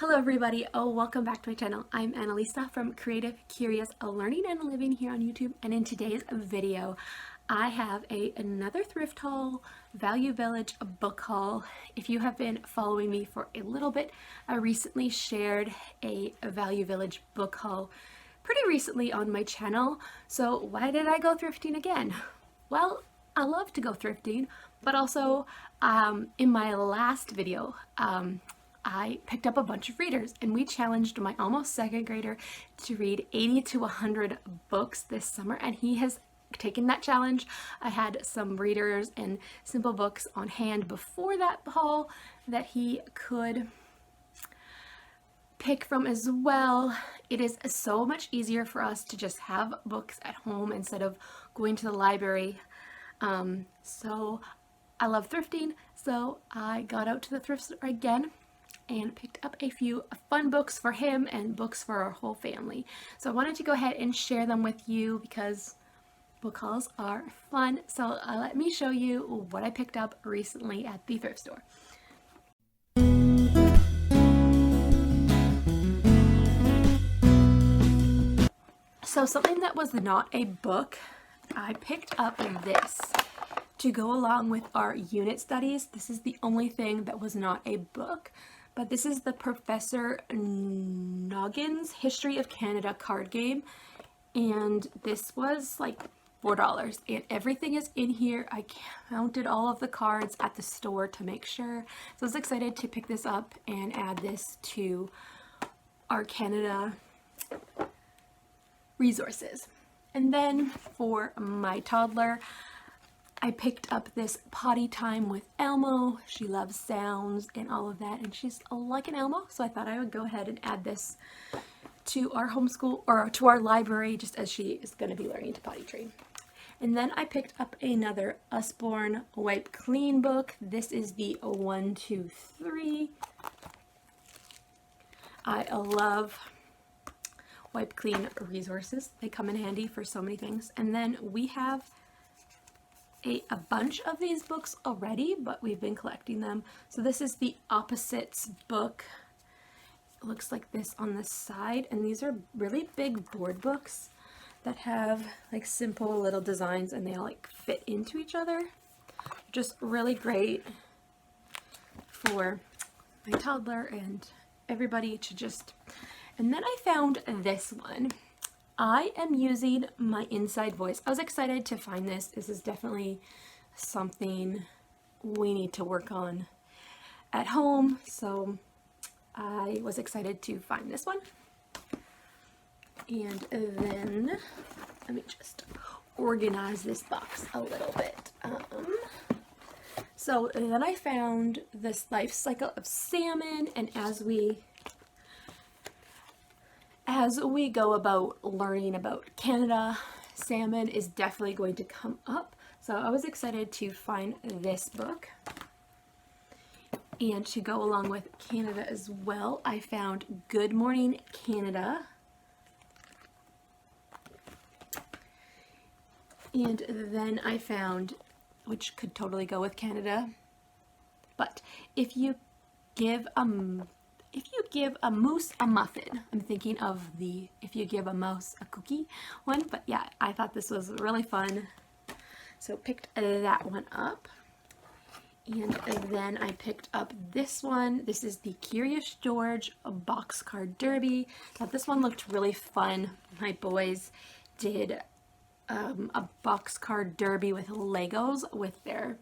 Hello everybody, welcome back to my channel. I'm Annalisa from Creative Curious Learning and Living here on YouTube, and in today's video I have another thrift haul, Value Village book haul. If you have been following me for a little bit, I recently shared a Value Village book haul pretty recently on my channel. So why did I go thrifting again? Well, I love to go thrifting, but also in my last video, I picked up a bunch of readers and we challenged my almost second grader to read 80 to 100 books this summer, and he has taken that challenge. I had some readers and simple books on hand before that haul that he could pick from as well. It is so much easier for us to just have books at home instead of going to the library. So I love thrifting, so I got out to the thrift store again and picked up a few fun books for him and books for our whole family. So I wanted to go ahead and share them with you because book hauls are fun. So let me show you what I picked up recently at the thrift store. So something that was not a book, I picked up this to go along with our unit studies. This is the only thing that was not a book. But this is the Professor Noggin's History of Canada card game, and this was like $4, and everything is in here. I counted all of the cards at the store to make sure, so I was excited to pick this up and add this to our Canada resources. And then for my toddler, I picked up this Potty Time with Elmo. She loves sounds and all of that, and she's like an Elmo, so I thought I would go ahead and add this to our homeschool, or to our library, just as she is going to be learning to potty train. And then I picked up another Usborne Wipe Clean book. This is the 1, 2, 3. I love Wipe Clean resources. They come in handy for so many things. And then we have a bunch of these books already, but we've been collecting them. So this is the Opposites book. It looks like this on the side, and these are really big board books that have like simple little designs, and they all like fit into each other. Just really great for my toddler and everybody to just. And then I found this one. I am using my inside voice. I was excited to find this. This is definitely something we need to work on at home, so I was excited to find this one. And then let me just organize this box a little bit. So then I found this Life Cycle of Salmon, and as we go about learning about Canada, salmon is definitely going to come up. So I was excited to find this book. And to go along with Canada as well, I found Good Morning Canada. And then I found, which could totally go with Canada, but if you give a moose a muffin. I'm thinking of the if you give a mouse a cookie one, but yeah, I thought this was really fun. So picked that one up. And then I picked up this one. This is the Curious George box card derby. Thought this one looked really fun. My boys did a box card derby with Legos with their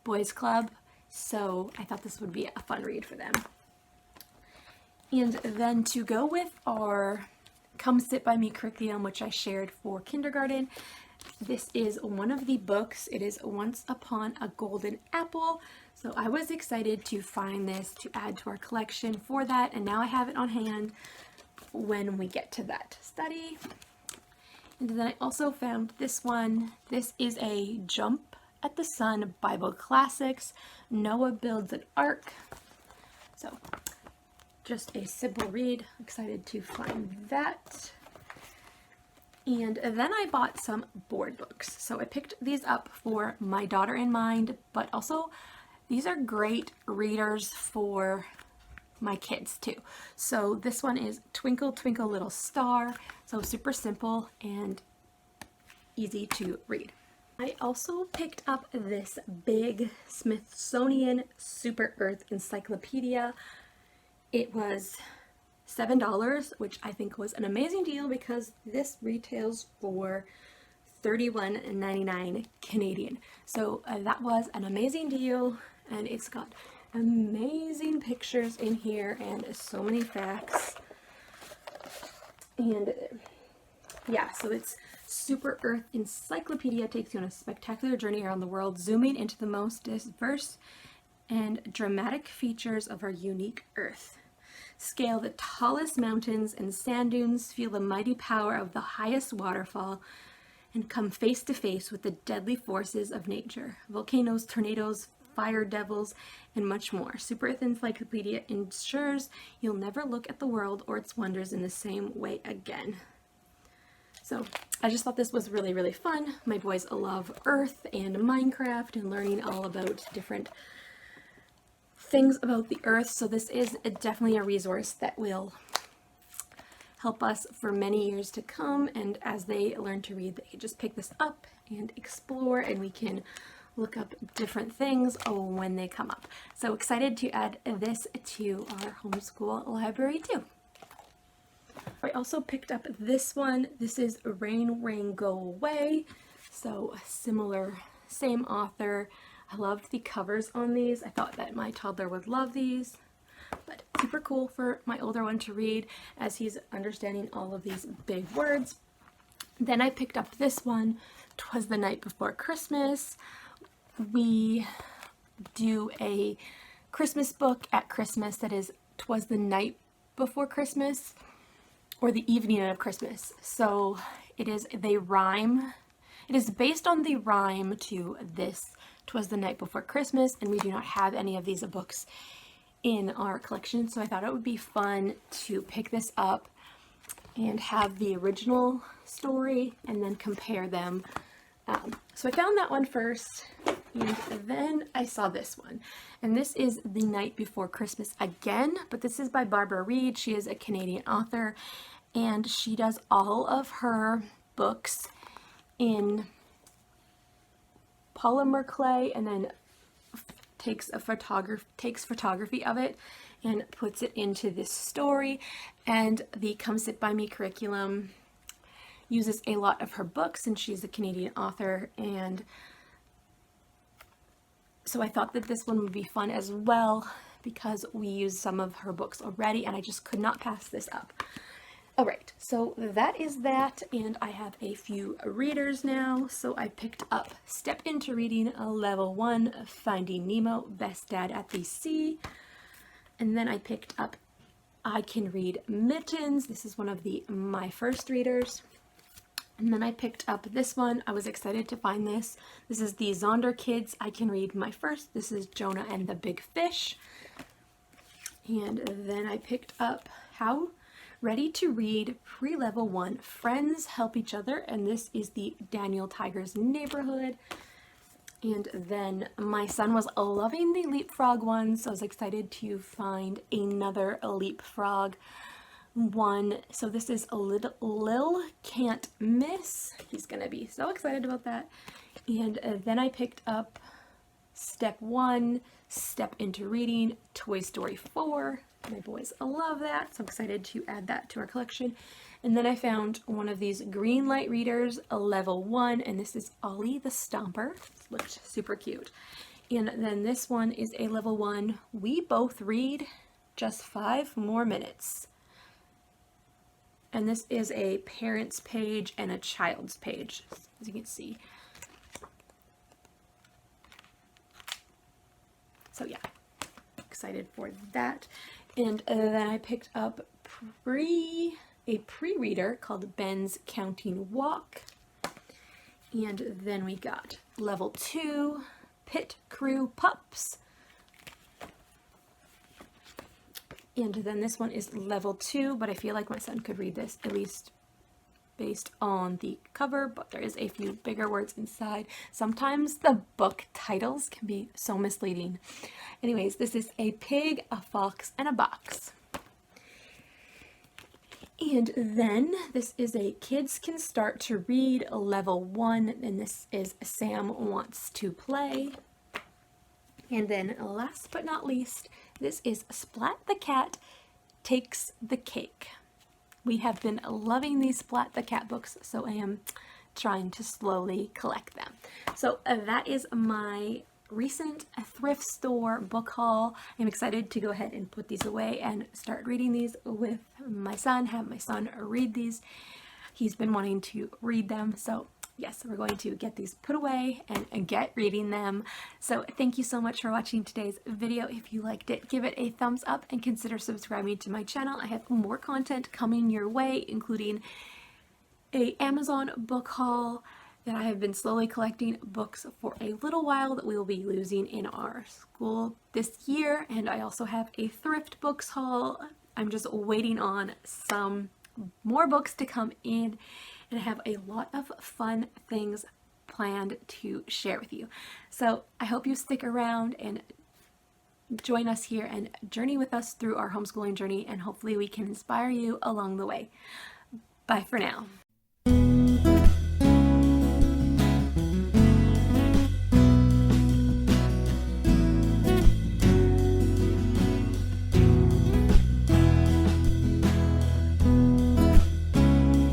boys club. So I thought this would be a fun read for them. And then to go with our Come Sit By Me curriculum, which I shared for kindergarten, this is one of the books. It is Once Upon a Golden Apple. So I was excited to find this to add to our collection for that, and now I have it on hand when we get to that study. And then I also found this one. This is a Jump at the Sun Bible Classics. Noah Builds an Ark. So just a simple read. Excited to find that. And then I bought some board books. So I picked these up for my daughter in mind, but also these are great readers for my kids too. So this one is Twinkle Twinkle Little Star. So super simple and easy to read. I also picked up this big Smithsonian Super Earth Encyclopedia. It was $7, which I think was an amazing deal because this retails for $31.99 Canadian. So that was an amazing deal, and it's got amazing pictures in here and so many facts. And yeah, so it's Super Earth Encyclopedia takes you on a spectacular journey around the world, zooming into the most diverse and dramatic features of our unique Earth. Scale the tallest mountains and sand dunes, feel the mighty power of the highest waterfall, and come face to face with the deadly forces of nature. Volcanoes, tornadoes, fire devils, and much more. Super Earth Encyclopedia ensures you'll never look at the world or its wonders in the same way again. So I just thought this was really, really fun. My boys love Earth and Minecraft and learning all about different things about the Earth. So this is definitely a resource that will help us for many years to come. And as they learn to read, they can just pick this up and explore, and we can look up different things when they come up. So excited to add this to our homeschool library too. I also picked up this one. This is Rain, Rain, Go Away. So similar, same author. I loved the covers on these. I thought that my toddler would love these, but super cool for my older one to read as he's understanding all of these big words. Then I picked up this one, 'Twas the Night Before Christmas. We do a Christmas book at Christmas that is 'Twas the Night Before Christmas, or the evening of Christmas. So they rhyme. It is based on the rhyme to this 'Twas the Night Before Christmas, and we do not have any of these books in our collection, so I thought it would be fun to pick this up and have the original story and then compare them. So I found that one first, and then I saw this one, and this is The Night Before Christmas again, but this is by Barbara Reed. She is a Canadian author, and she does all of her books in polymer clay and then takes photography of it and puts it into this story. And the Come Sit By Me curriculum uses a lot of her books, and she's a Canadian author, and so I thought that this one would be fun as well because we use some of her books already, and I just could not pass this up. Alright, so that is that, and I have a few readers now. So I picked up Step Into Reading Level 1, Finding Nemo, Best Dad at the Sea. And then I picked up I Can Read Mittens. This is one of my first readers. And then I picked up this one. I was excited to find this. This is the Zonder Kids I Can Read My First. This is Jonah and the Big Fish. And then I picked up How Ready to Read Pre-Level 1 Friends Help Each Other, and this is the Daniel Tiger's Neighborhood. And then my son was loving the Leapfrog one, so I was excited to find another Leapfrog one. So this is a Lil Can't Miss. He's gonna be so excited about that. And then I picked up Step 1, Step Into Reading, Toy Story 4. My boys love that, so I'm excited to add that to our collection. And then I found one of these green light readers, a level 1, and this is Ollie the Stomper. It looked super cute. And then this one is a level 1, We Both Read, Just 5 More Minutes. And this is a parent's page and a child's page, as you can see. So yeah, excited for that. And then I picked up a pre-reader called Ben's Counting Walk. And then we got level 2, Pit Crew Pups. And then this one is level 2, but I feel like my son could read this at least based on the cover, but there is a few bigger words inside. Sometimes the book titles can be so misleading. Anyways, this is A Pig, a Fox, and a Box. And then this is a Kids Can Start to Read Level 1, and this is Sam Wants to Play. And then last but not least, this is Splat the Cat Takes the Cake. We have been loving these Splat the Cat books, so I am trying to slowly collect them. So that is my recent thrift store book haul. I'm excited to go ahead and put these away and start reading these with my son, have my son read these. He's been wanting to read them, so yes, we're going to get these put away and get reading them. So thank you so much for watching today's video. If you liked it, give it a thumbs up and consider subscribing to my channel. I have more content coming your way, including a Amazon book haul that I have been slowly collecting books for a little while that we will be using in our school this year. And I also have a thrift books haul. I'm just waiting on some more books to come in, and I have a lot of fun things planned to share with you. So I hope you stick around and join us here and journey with us through our homeschooling journey, and hopefully we can inspire you along the way. Bye for now.